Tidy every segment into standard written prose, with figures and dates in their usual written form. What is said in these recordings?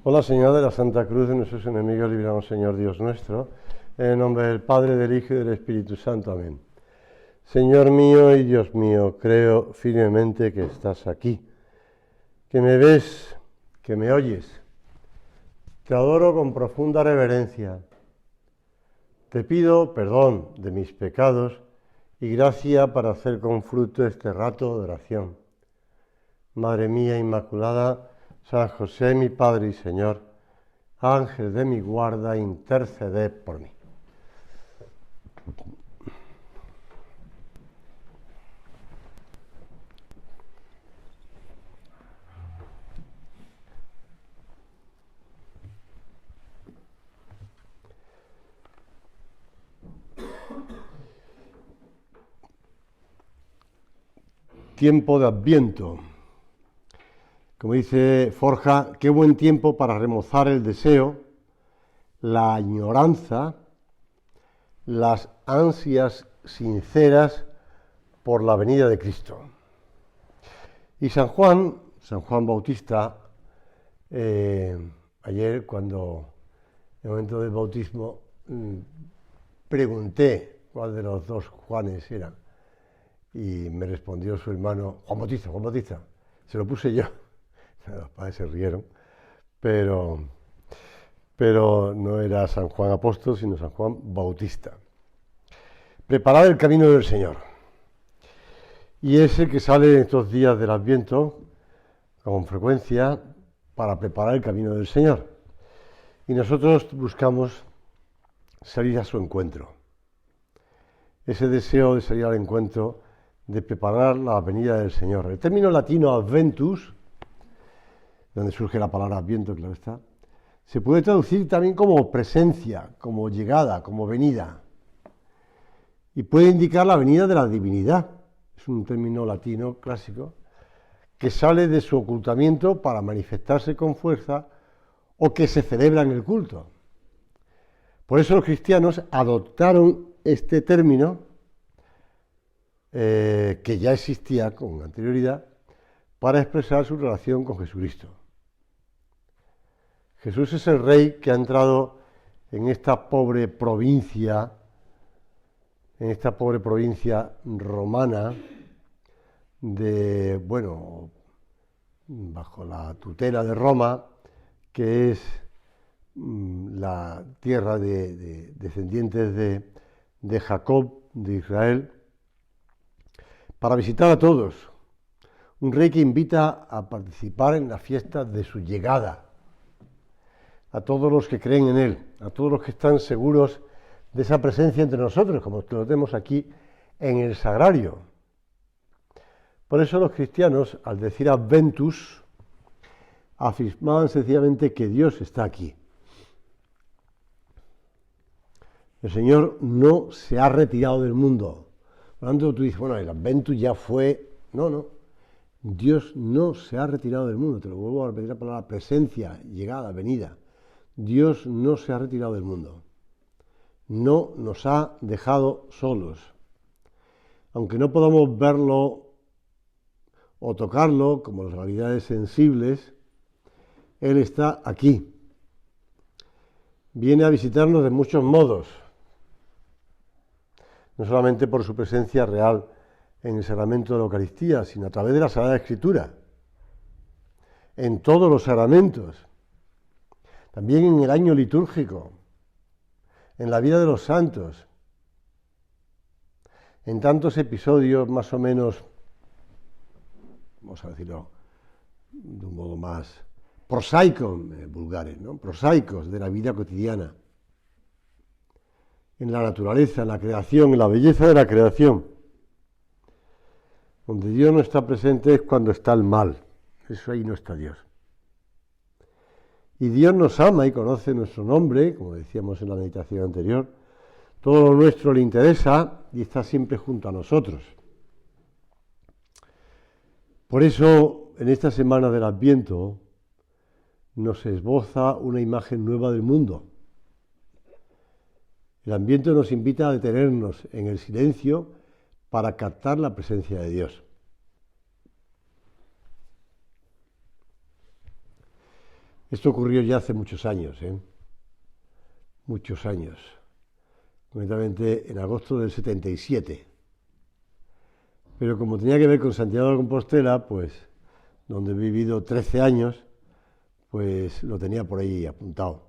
Hola, Señor de la Santa Cruz de nuestros enemigos, líbranos, Señor Dios nuestro, en el nombre del Padre, del Hijo y del Espíritu Santo. Amén. Señor mío y Dios mío, creo firmemente que estás aquí, que me ves, que me oyes. Te adoro con profunda reverencia. Te pido perdón de mis pecados y gracia para hacer con fruto este rato de oración. Madre mía Inmaculada, San José, mi Padre y Señor, Ángel de mi guarda, interceded por mí. Tiempo de Adviento. Como dice Forja, qué buen tiempo para remozar el deseo, la añoranza, las ansias sinceras por la venida de Cristo. Y San Juan Bautista, ayer cuando en el momento del bautismo pregunté cuál de los dos Juanes eran, y me respondió su hermano, Juan Bautista, se lo puse yo. Los padres se rieron, pero no era San Juan Apóstol, sino San Juan Bautista. Preparar el camino del Señor. Y es el que sale en estos días del Adviento, con frecuencia, para preparar el camino del Señor. Y nosotros buscamos salir a su encuentro. Ese deseo de salir al encuentro, de preparar la venida del Señor. El término latino adventus, donde surge la palabra adviento, claro está, se puede traducir también como presencia, como llegada, como venida. Y puede indicar la venida de la divinidad. Es un término latino clásico que sale de su ocultamiento para manifestarse con fuerza o que se celebra en el culto. Por eso los cristianos adoptaron este término que ya existía con anterioridad para expresar su relación con Jesucristo. Jesús es el Rey que ha entrado en esta pobre provincia romana, bajo la tutela de Roma, que es la tierra de descendientes de Jacob, de Israel, para visitar a todos. Un Rey que invita a participar en la fiesta de su llegada, a todos los que creen en Él, a todos los que están seguros de esa presencia entre nosotros, como lo tenemos aquí en el sagrario. Por eso los cristianos, al decir adventus, afirmaban sencillamente que Dios está aquí. El Señor no se ha retirado del mundo. Por lo tanto, tú dices, bueno, el adventus ya fue... No. Dios no se ha retirado del mundo. Te lo vuelvo a repetir la palabra presencia, llegada, venida. Dios no se ha retirado del mundo. No nos ha dejado solos. Aunque no podamos verlo o tocarlo como las realidades sensibles, Él está aquí. Viene a visitarnos de muchos modos. No solamente por su presencia real en el sacramento de la Eucaristía, sino a través de la Sagrada Escritura, en todos los sacramentos, también en el año litúrgico, en la vida de los santos, en tantos episodios más o menos, vamos a decirlo de un modo más prosaicos, vulgares, ¿no? Prosaicos de la vida cotidiana, en la naturaleza, en la creación, en la belleza de la creación. Donde Dios no está presente es cuando está el mal. Eso ahí no está Dios. Y Dios nos ama y conoce nuestro nombre, como decíamos en la meditación anterior. Todo lo nuestro le interesa y está siempre junto a nosotros. Por eso, en esta semana del Adviento, nos esboza una imagen nueva del mundo. El Adviento nos invita a detenernos en el silencio para captar la presencia de Dios. Esto ocurrió ya hace muchos años, ¿eh? Muchos años. Concretamente en agosto del 77. Pero como tenía que ver con Santiago de Compostela, pues donde he vivido 13 años, pues lo tenía por ahí apuntado.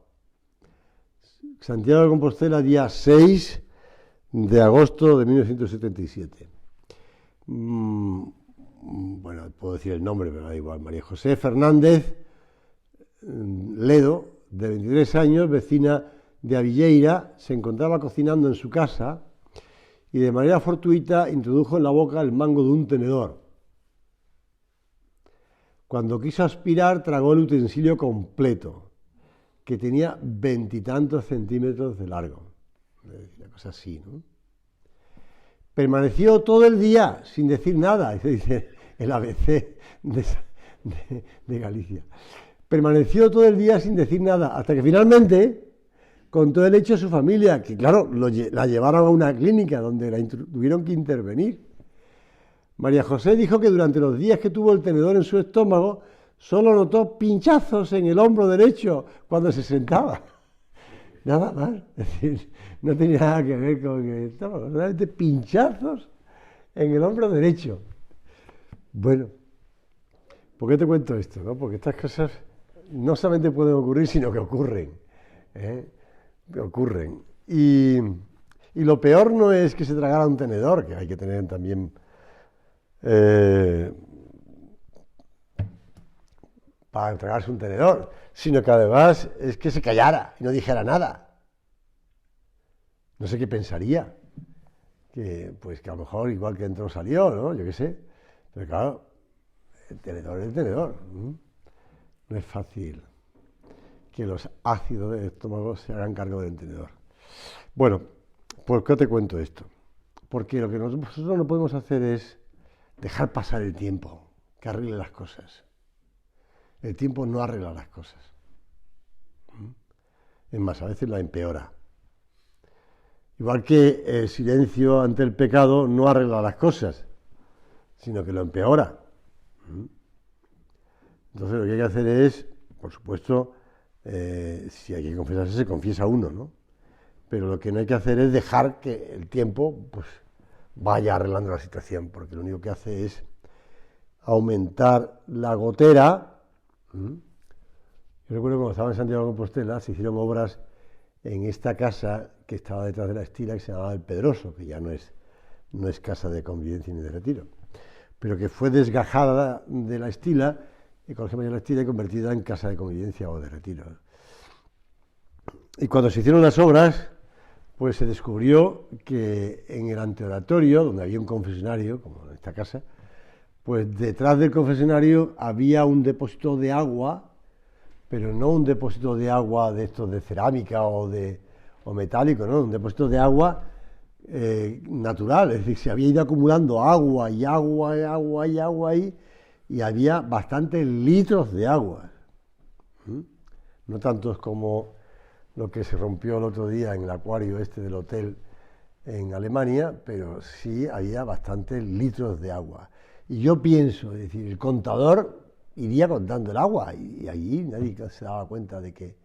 Santiago de Compostela, día 6 de agosto de 1977. Bueno, puedo decir el nombre, pero da igual. María José Fernández Ledo, de 23 años, vecina de Avilleira, se encontraba cocinando en su casa y de manera fortuita introdujo en la boca el mango de un tenedor. Cuando quiso aspirar, tragó el utensilio completo, que tenía 20 y tantos centímetros de largo. Una cosa así, ¿no? Permaneció todo el día sin decir nada, dice el ABC de Galicia. Permaneció todo el día sin decir nada, hasta que finalmente contó el hecho a su familia, que claro, la llevaron a una clínica donde tuvieron que intervenir. María José dijo que durante los días que tuvo el tenedor en su estómago, solo notó pinchazos en el hombro derecho cuando se sentaba. Nada más, es decir, no tenía nada que ver con el estómago, solamente pinchazos en el hombro derecho. Bueno, ¿por qué te cuento esto, no? Porque estas cosas no solamente pueden ocurrir, sino que ocurren. Que ocurren. Y lo peor no es que se tragara un tenedor, que hay que tener también para tragarse un tenedor, sino que además es que se callara y no dijera nada. No sé qué pensaría. Pues que a lo mejor igual que entró salió, ¿no? Yo qué sé. Pero claro, el tenedor es el tenedor. No es fácil que los ácidos del estómago se hagan cargo del tenedor. Bueno, ¿por qué te cuento esto? Porque lo que nosotros no podemos hacer es dejar pasar el tiempo, que arregle las cosas. El tiempo no arregla las cosas. Es más, a veces la empeora. Igual que el silencio ante el pecado no arregla las cosas, sino que lo empeora. Entonces lo que hay que hacer es, por supuesto, si hay que confesarse, se confiesa uno, ¿no? Pero lo que no hay que hacer es dejar que el tiempo pues, vaya arreglando la situación, porque lo único que hace es aumentar la gotera. Yo recuerdo cuando estaba en Santiago de Compostela, se hicieron obras en esta casa que estaba detrás de la Estila, que se llamaba El Pedroso, que ya no es casa de convivencia ni de retiro, pero que fue desgajada de la Estila, el Colegio Mayor de la Estila, y convertida en casa de convivencia o de retiro. Y cuando se hicieron las obras, pues se descubrió que en el anteoratorio, donde había un confesionario, como en esta casa, pues detrás del confesionario había un depósito de agua, pero no un depósito de agua de estos de cerámica o metálico, no, un depósito de agua natural, es decir, se había ido acumulando agua y agua y agua y agua ahí, y había bastantes litros de agua. No tantos como lo que se rompió el otro día en el acuario este del hotel en Alemania, pero sí había bastantes litros de agua. Y yo pienso, es decir, el contador iría contando el agua y allí nadie se daba cuenta de que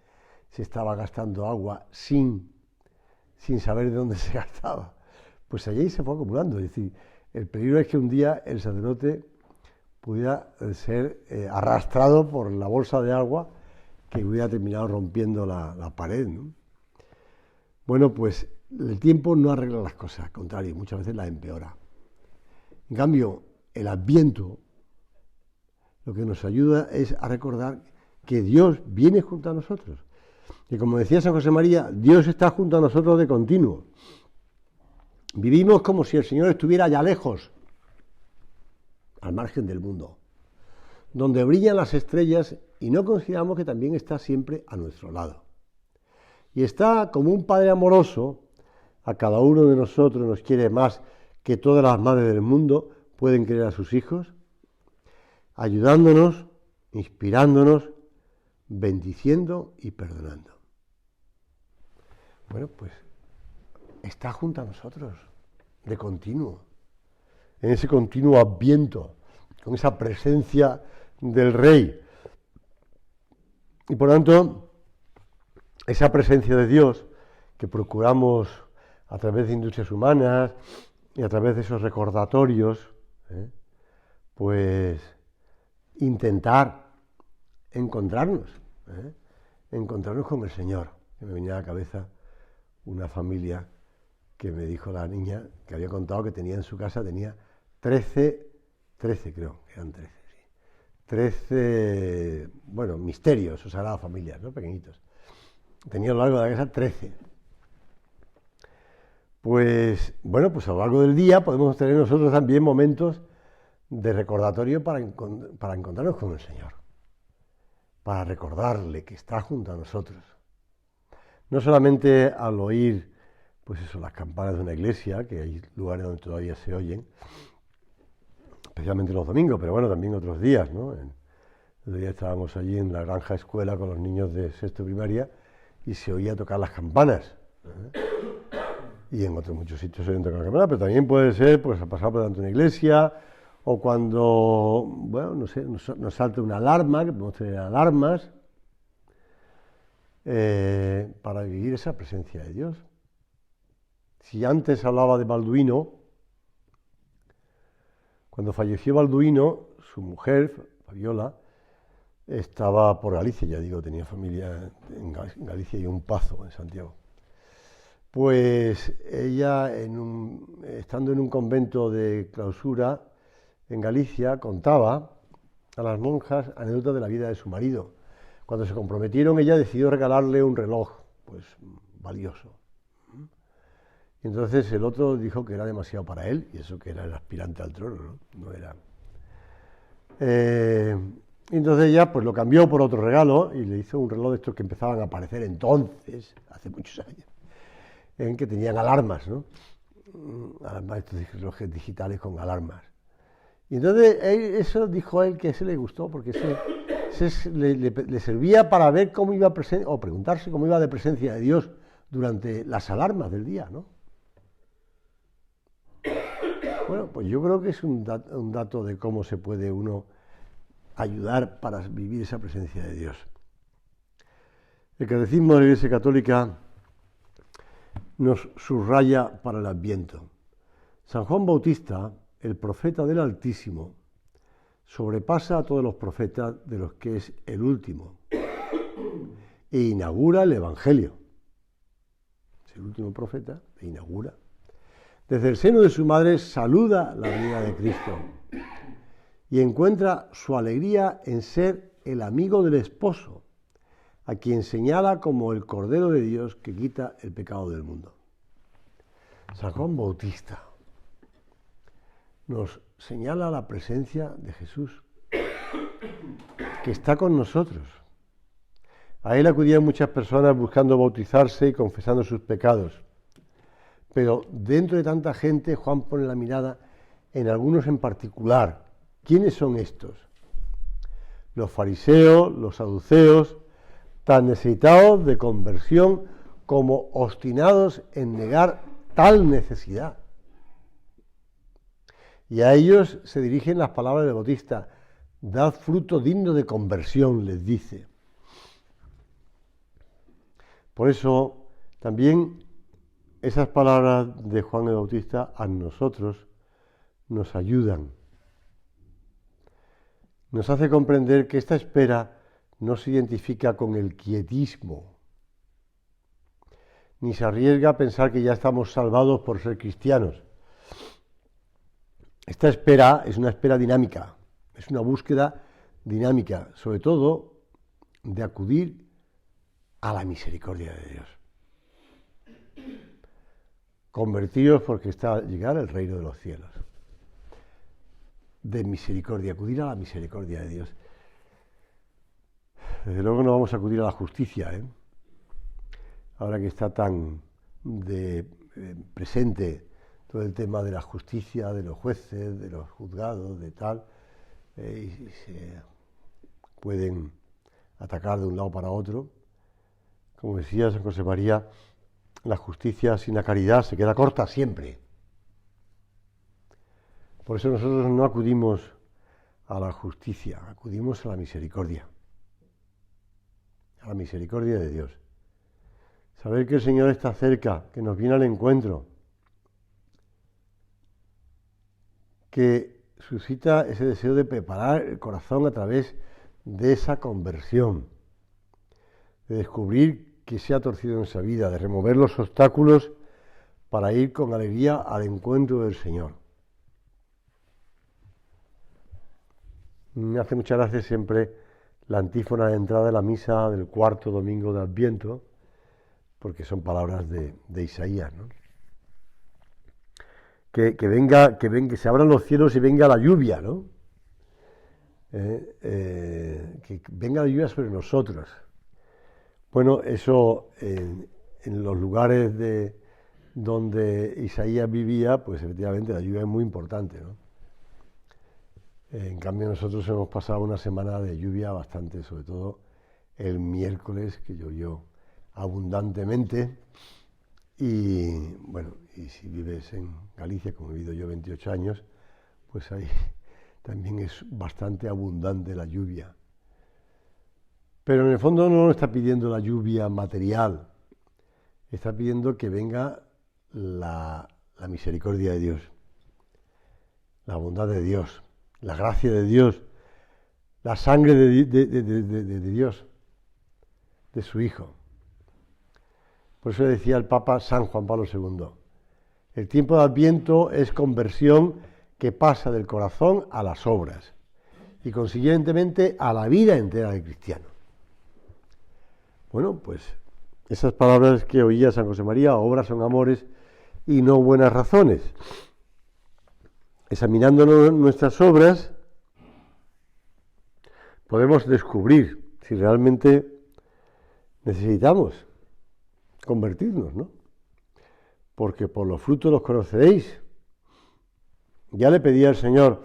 se estaba gastando agua sin saber de dónde se gastaba. Pues allí se fue acumulando, es decir, el peligro es que un día el sacerdote pudiera ser arrastrado por la bolsa de agua que hubiera terminado rompiendo la pared, ¿no? Bueno, pues el tiempo no arregla las cosas, al contrario, muchas veces las empeora. En cambio, el Adviento lo que nos ayuda es a recordar que Dios viene junto a nosotros. Y como decía San José María, Dios está junto a nosotros de continuo. Vivimos como si el Señor estuviera allá lejos, al margen del mundo, donde brillan las estrellas y no consideramos que también está siempre a nuestro lado. Y está como un Padre amoroso, a cada uno de nosotros nos quiere más que todas las madres del mundo pueden querer a sus hijos, ayudándonos, inspirándonos, bendiciendo y perdonando. Bueno, pues está junto a nosotros, de continuo, en ese continuo adviento, con esa presencia del Rey. Y por tanto, esa presencia de Dios que procuramos a través de industrias humanas y a través de esos recordatorios, pues intentar encontrarnos, encontrarnos con el Señor. Que me venía a la cabeza una familia que me dijo la niña que había contado que tenía en su casa, tenía 13 creo, eran 13, sí. 13, bueno, misterios o sagradas familias, ¿no? Pequeñitos. Tenía a lo largo de la casa 13. Pues, bueno, pues a lo largo del día podemos tener nosotros también momentos de recordatorio para encontrarnos con el Señor, para recordarle que está junto a nosotros. No solamente al oír, pues eso, las campanas de una iglesia, que hay lugares donde todavía se oyen, especialmente los domingos, pero bueno, también otros días, ¿no? El otro día estábamos allí en la granja escuela con los niños de sexto primaria y se oía tocar las campanas. Y en otros muchos sitios se oyen tocar las campanas, pero también puede ser, pues, a pasar por delante de una iglesia, o cuando, bueno, no sé, nos salta una alarma, que podemos tener alarmas, para vivir esa presencia de Dios. Si antes hablaba de Balduino, cuando falleció Balduino, su mujer, Fabiola, estaba por Galicia, ya digo, tenía familia en Galicia y un Pazo en Santiago. Pues ella, estando en un convento de clausura en Galicia, contaba a las monjas anécdotas de la vida de su marido. Cuando se comprometieron, ella decidió regalarle un reloj, pues valioso. Y entonces el otro dijo que era demasiado para él, y eso que era el aspirante al trono, ¿no? No era. Entonces ella pues lo cambió por otro regalo y le hizo un reloj de estos que empezaban a aparecer entonces, hace muchos años, en que tenían alarmas, ¿no? Alarmas, estos relojes digitales con alarmas. Y entonces eso dijo él que ese le gustó, porque le servía para ver cómo iba o preguntarse cómo iba de presencia de Dios durante las alarmas del día, ¿no? Bueno, pues yo creo que es un dato de cómo se puede uno ayudar para vivir esa presencia de Dios. El Catecismo de la Iglesia Católica nos subraya para el Adviento. San Juan Bautista, el profeta del Altísimo, sobrepasa a todos los profetas de los que es el último e inaugura el Evangelio. Es el último profeta e inaugura. Desde el seno de su madre saluda la venida de Cristo y encuentra su alegría en ser el amigo del esposo, a quien señala como el Cordero de Dios que quita el pecado del mundo. San Juan Bautista nos señala la presencia de Jesús, que está con nosotros. A él acudían muchas personas buscando bautizarse y confesando sus pecados. Pero dentro de tanta gente, Juan pone la mirada en algunos en particular. ¿Quiénes son estos? Los fariseos, los saduceos, tan necesitados de conversión como obstinados en negar tal necesidad. Y a ellos se dirigen las palabras del Bautista: dad fruto digno de conversión, les dice. Por eso, también esas palabras de Juan el Bautista a nosotros nos ayudan. Nos hace comprender que esta espera no se identifica con el quietismo, ni se arriesga a pensar que ya estamos salvados por ser cristianos. Esta espera es una espera dinámica, es una búsqueda dinámica, sobre todo de acudir a la misericordia de Dios. Convertidos porque está a llegar el reino de los cielos. De misericordia, acudir a la misericordia de Dios. Desde luego no vamos a acudir a la justicia, ahora que está tan presente todo el tema de la justicia, de los jueces, de los juzgados, de tal, y se pueden atacar de un lado para otro. Como decía San José María, la justicia sin la caridad se queda corta siempre. Por eso nosotros no acudimos a la justicia, acudimos a la misericordia. a la misericordia de Dios. Saber que el Señor está cerca, que nos viene al encuentro, que suscita ese deseo de preparar el corazón a través de esa conversión, de descubrir que se ha torcido en esa vida, de remover los obstáculos para ir con alegría al encuentro del Señor. Me hace mucha gracia siempre la antífona de entrada de la misa del cuarto domingo de Adviento, porque son palabras de Isaías, ¿no? Que se abran los cielos y venga la lluvia, ¿no? Que venga la lluvia sobre nosotros. Bueno, eso en los lugares donde Isaías vivía, pues efectivamente la lluvia es muy importante, ¿no? En cambio nosotros hemos pasado una semana de lluvia bastante, sobre todo el miércoles, que llovió abundantemente. Y bueno, y si vives en Galicia, como he vivido yo 28 años, pues ahí también es bastante abundante la lluvia. Pero en el fondo no está pidiendo la lluvia material, está pidiendo que venga la misericordia de Dios, la bondad de Dios, la gracia de Dios, la sangre de Dios, de su Hijo. Por eso decía el Papa San Juan Pablo II, el tiempo de Adviento es conversión que pasa del corazón a las obras y consiguientemente a la vida entera del cristiano. Bueno, pues esas palabras que oía San José María, obras son amores y no buenas razones. Examinando nuestras obras, podemos descubrir si realmente necesitamos convertirnos, ¿no? Porque por los frutos los conoceréis. Ya le pedía al Señor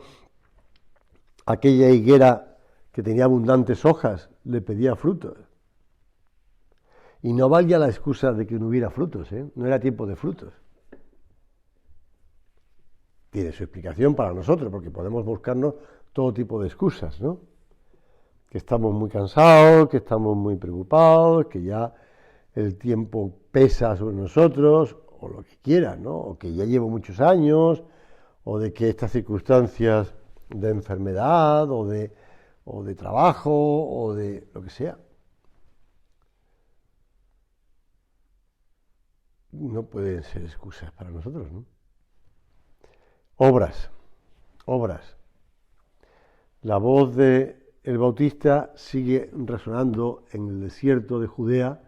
a aquella higuera que tenía abundantes hojas, le pedía frutos. Y no valía la excusa de que no hubiera frutos, ¿eh? No era tiempo de frutos. Tiene su explicación para nosotros, porque podemos buscarnos todo tipo de excusas, ¿no? Que estamos muy cansados, que estamos muy preocupados, que ya el tiempo pesa sobre nosotros, o lo que quieras, ¿no? O que ya llevo muchos años, o de que estas circunstancias de enfermedad, o de trabajo, o de lo que sea. No pueden ser excusas para nosotros, ¿no? Obras. La voz del Bautista sigue resonando en el desierto de Judea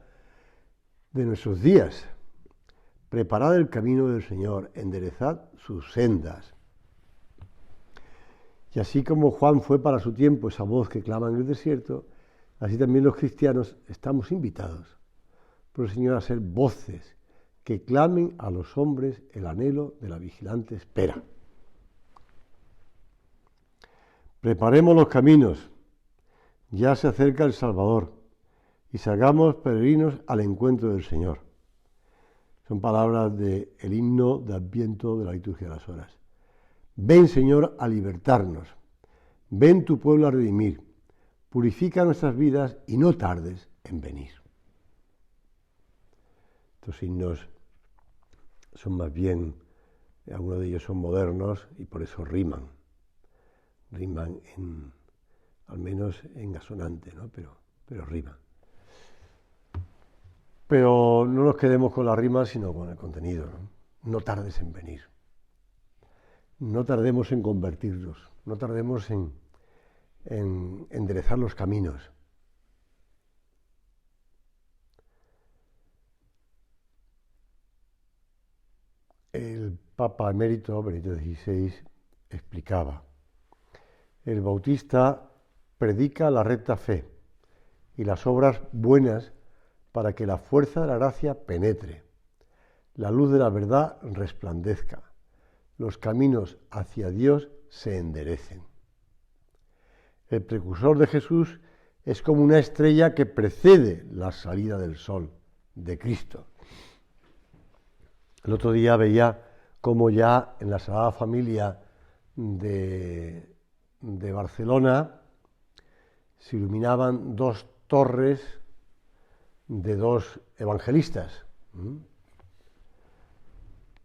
de nuestros días. Preparad el camino del Señor, enderezad sus sendas. Y así como Juan fue para su tiempo esa voz que clama en el desierto, así también los cristianos estamos invitados por el Señor a ser voces que clamen a los hombres el anhelo de la vigilante espera. Preparemos los caminos, ya se acerca el Salvador, y salgamos peregrinos al encuentro del Señor. Son palabras del himno de Adviento de la liturgia de las horas. Ven, Señor, a libertarnos, ven tu pueblo a redimir, purifica nuestras vidas y no tardes en venir. Estos himnos son más bien, algunos de ellos son modernos y por eso riman al menos en asonante, ¿no? Pero riman. Pero no nos quedemos con la rima, sino con el contenido, ¿no? No tardes en venir. No tardemos en convertirnos, no tardemos en enderezar los caminos. El Papa emérito Benedicto XVI explicaba: el Bautista predica la recta fe y las obras buenas para que la fuerza de la gracia penetre, la luz de la verdad resplandezca, los caminos hacia Dios se enderecen. El precursor de Jesús es como una estrella que precede la salida del sol de Cristo. El otro día veía cómo ya en la Sagrada Familia de Barcelona se iluminaban dos torres de dos evangelistas.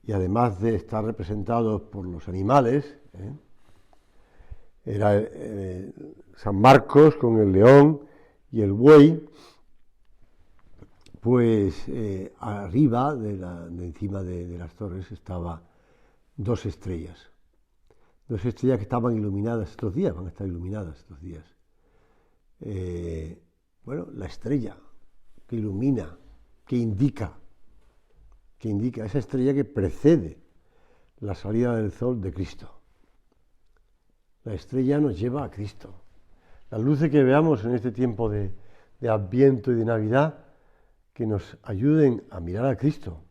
Y además de estar representados por los animales, era San Marcos con el león y el buey, pues arriba, de encima de las torres, estaban dos estrellas que estaban iluminadas estos días, van a estar iluminadas estos días. Bueno, la estrella que ilumina, que indica esa estrella que precede la salida del sol de Cristo. La estrella nos lleva a Cristo. Las luces que veamos en este tiempo de Adviento y de Navidad, que nos ayuden a mirar a Cristo,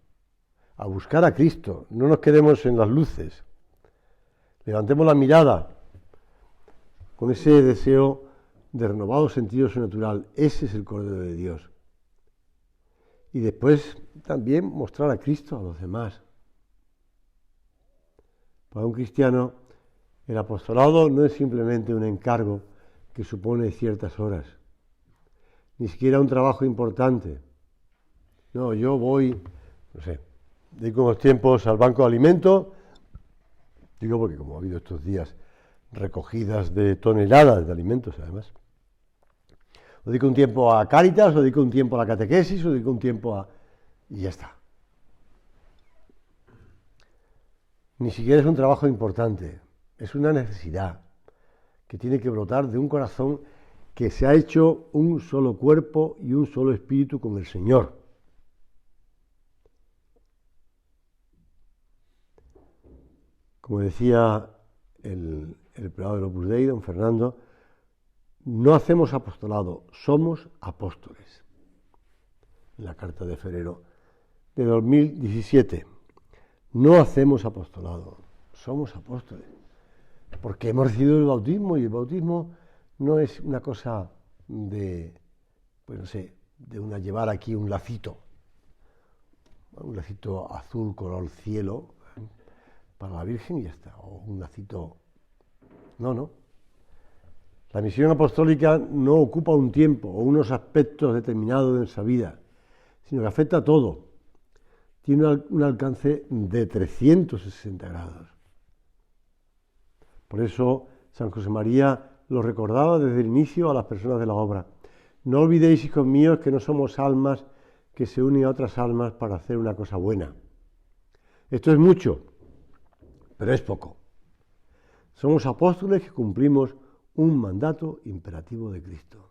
a buscar a Cristo. No nos quedemos en las luces. Levantemos la mirada con ese deseo de renovado sentido sobrenatural. Ese es el Cordero de Dios. Y después también mostrar a Cristo a los demás. Para un cristiano, el apostolado no es simplemente un encargo que supone ciertas horas, ni siquiera un trabajo importante. No, yo voy, dedico unos tiempos al banco de alimentos, digo porque como ha habido estos días recogidas de toneladas de alimentos además, o dedico un tiempo a Cáritas, o dedico un tiempo a la catequesis, o dedico un tiempo a... y ya está. Ni siquiera es un trabajo importante, es una necesidad que tiene que brotar de un corazón que se ha hecho un solo cuerpo y un solo espíritu con el Señor. Como decía el prelado del Opus Dei, don Fernando, no hacemos apostolado, somos apóstoles. En la carta de febrero de 2017, no hacemos apostolado, somos apóstoles, porque hemos recibido el bautismo, y el bautismo no es una cosa de, de llevar aquí un lacito azul color cielo, para la Virgen y ya está, o un lacito. No. La misión apostólica no ocupa un tiempo o unos aspectos determinados de nuestra vida, sino que afecta a todo. Tiene un alcance de 360 grados. Por eso San José María lo recordaba desde el inicio a las personas de la obra. No olvidéis, hijos míos, que no somos almas que se unen a otras almas para hacer una cosa buena. Esto es mucho, pero es poco. Somos apóstoles que cumplimos un mandato imperativo de Cristo.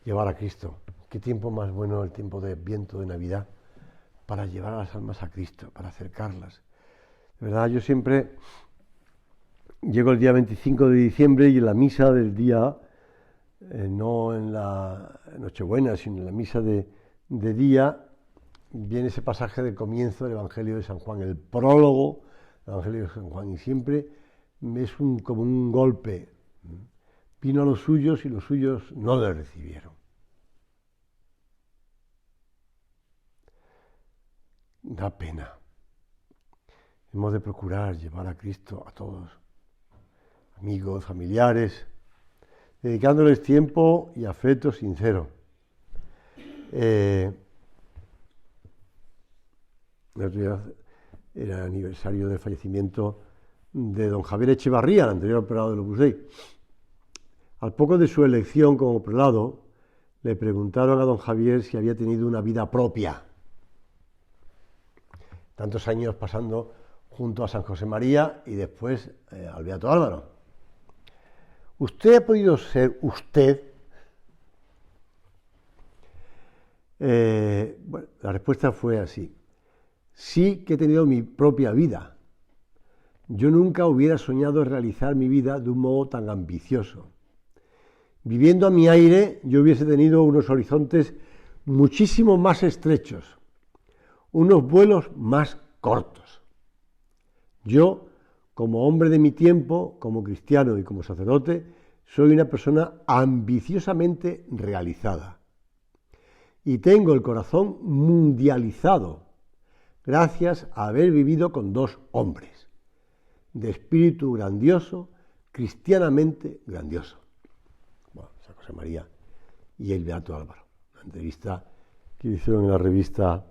Llevar a Cristo. Qué tiempo más bueno el tiempo de Adviento, de Navidad, para llevar a las almas a Cristo, para acercarlas. De verdad, yo siempre llego el día 25 de diciembre y en la misa del día, no en la Nochebuena, sino en la misa de día, viene ese pasaje del comienzo del Evangelio de San Juan, el prólogo del Evangelio de San Juan, y siempre es como un golpe. Vino a los suyos y los suyos no le recibieron. Da pena. Hemos de procurar llevar a Cristo a todos, amigos, familiares, dedicándoles tiempo y afecto sincero. El otro día era el aniversario del fallecimiento de don Javier Echevarría, el anterior prelado del Opus Dei. Al poco de su elección como prelado, le preguntaron a don Javier si había tenido una vida propia. Tantos años pasando junto a San José María y después al Beato Álvaro. ¿Usted ha podido ser usted? Bueno, la respuesta fue así. Sí que he tenido mi propia vida. Yo nunca hubiera soñado realizar mi vida de un modo tan ambicioso. Viviendo a mi aire, yo hubiese tenido unos horizontes muchísimo más estrechos, unos vuelos más cortos. Yo, como hombre de mi tiempo, como cristiano y como sacerdote, soy una persona ambiciosamente realizada. Y tengo el corazón mundializado, gracias a haber vivido con dos hombres, de espíritu grandioso, cristianamente grandioso. Bueno, San José María y el Beato Álvaro. Una entrevista que hicieron en la revista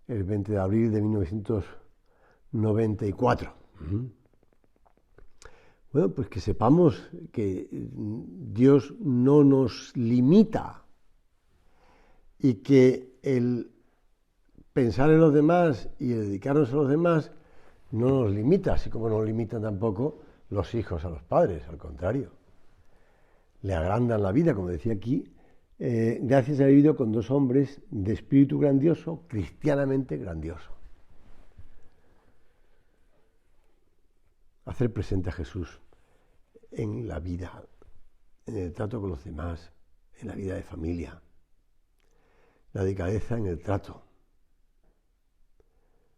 el 20 de abril de 1994. Bueno, pues que sepamos que Dios no nos limita y que el pensar en los demás y dedicarnos a los demás no nos limita, así como no limitan tampoco los hijos a los padres, al contrario. Le agrandan la vida, como decía aquí, gracias a haber vivido con dos hombres de espíritu grandioso, cristianamente grandioso. Hacer presente a Jesús en la vida, en el trato con los demás, en la vida de familia, la delicadeza en el trato,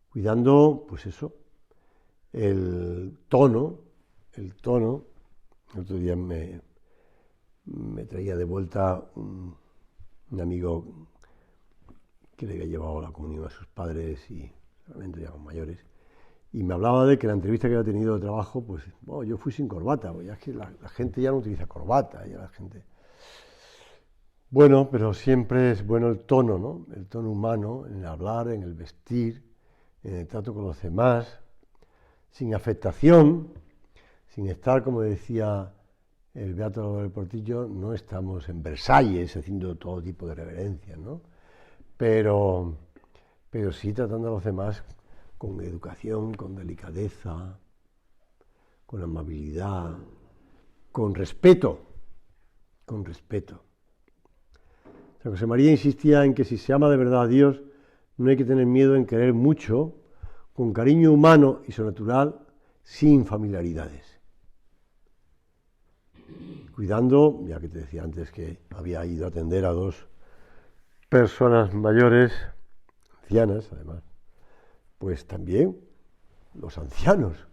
cuidando, pues eso, el tono. El otro día me traía de vuelta un amigo que le había llevado la comunión a sus padres y realmente ya mayores, y me hablaba de que la entrevista que había tenido de trabajo, pues yo fui sin corbata, ya es que la gente ya no utiliza corbata, ya la gente... Bueno, pero siempre es bueno el tono, ¿no? El tono humano, en el hablar, en el vestir, en el trato con los demás, sin afectación, sin estar, como decía el Beato Álvaro del Portillo, no estamos en Versalles haciendo todo tipo de reverencias, ¿no? Pero sí tratando a los demás con educación, con delicadeza, con amabilidad, con respeto, con respeto. San José María insistía en que si se ama de verdad a Dios, no hay que tener miedo en querer mucho, con cariño humano y sobrenatural, sin familiaridades. Cuidando, ya que te decía antes que había ido a atender a dos personas mayores, ancianas además, pues también los ancianos,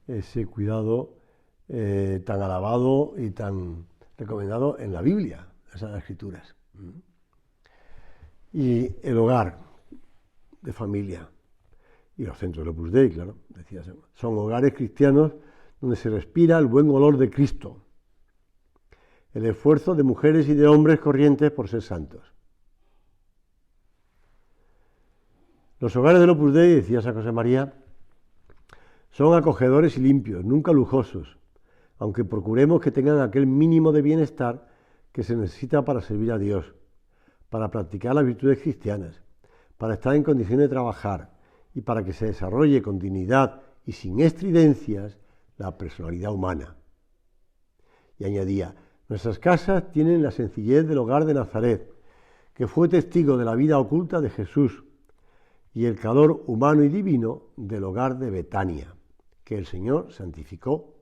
ese cuidado tan alabado y tan recomendado en la Biblia, en las Escrituras. Y el hogar de familia y los centros de Opus Dei, claro, decía, son hogares cristianos donde se respira el buen olor de Cristo, el esfuerzo de mujeres y de hombres corrientes por ser santos. Los hogares del Opus Dei, decía San José María, son acogedores y limpios, nunca lujosos, aunque procuremos que tengan aquel mínimo de bienestar que se necesita para servir a Dios, para practicar las virtudes cristianas, para estar en condiciones de trabajar y para que se desarrolle con dignidad y sin estridencias la personalidad humana. Y añadía, nuestras casas tienen la sencillez del hogar de Nazaret, que fue testigo de la vida oculta de Jesús, y el calor humano y divino del hogar de Betania, que el Señor santificó,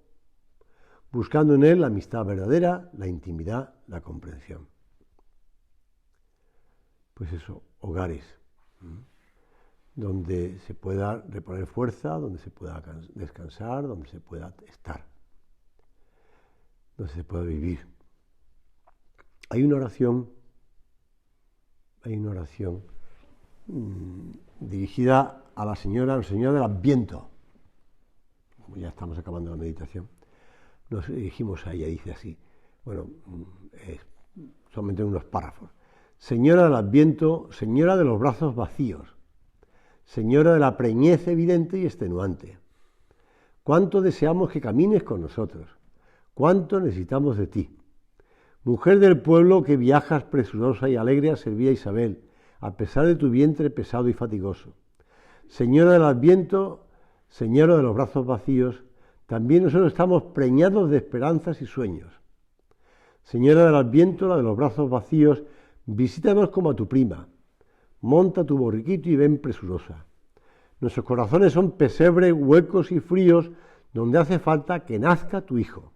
buscando en él la amistad verdadera, la intimidad, la comprensión. Pues eso, hogares, donde se pueda reponer fuerza, donde se pueda descansar, donde se pueda estar, donde se pueda vivir. Hay una oración dirigida a la Señora del Adviento. Como ya estamos acabando la meditación, nos dirigimos a ella, dice así, solamente unos párrafos. Señora del Adviento, Señora de los brazos vacíos, Señora de la preñez evidente y extenuante, cuánto deseamos que camines con nosotros, cuánto necesitamos de ti. Mujer del pueblo que viajas presurosa y alegre a servir a Isabel, a pesar de tu vientre pesado y fatigoso. Señora del Adviento, Señora de los brazos vacíos, también nosotros estamos preñados de esperanzas y sueños. Señora del Adviento, la de los brazos vacíos, visítanos como a tu prima. Monta tu borriquito y ven presurosa. Nuestros corazones son pesebres huecos y fríos donde hace falta que nazca tu hijo.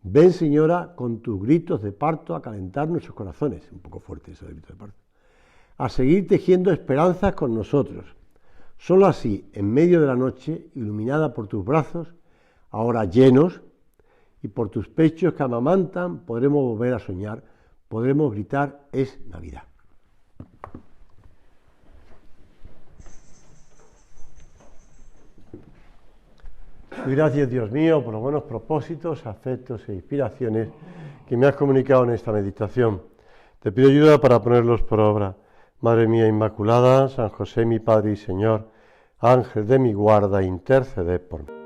Ven, Señora, con tus gritos de parto a calentar nuestros corazones. Un poco fuerte eso de gritos de parto. A seguir tejiendo esperanzas con nosotros. Solo así, en medio de la noche, iluminada por tus brazos, ahora llenos, y por tus pechos que amamantan, podremos volver a soñar, podremos gritar, es Navidad. Y gracias, Dios mío, por los buenos propósitos, afectos e inspiraciones que me has comunicado en esta meditación. Te pido ayuda para ponerlos por obra. Madre mía Inmaculada, San José mi Padre y Señor, Ángel de mi guarda, interceded por mí.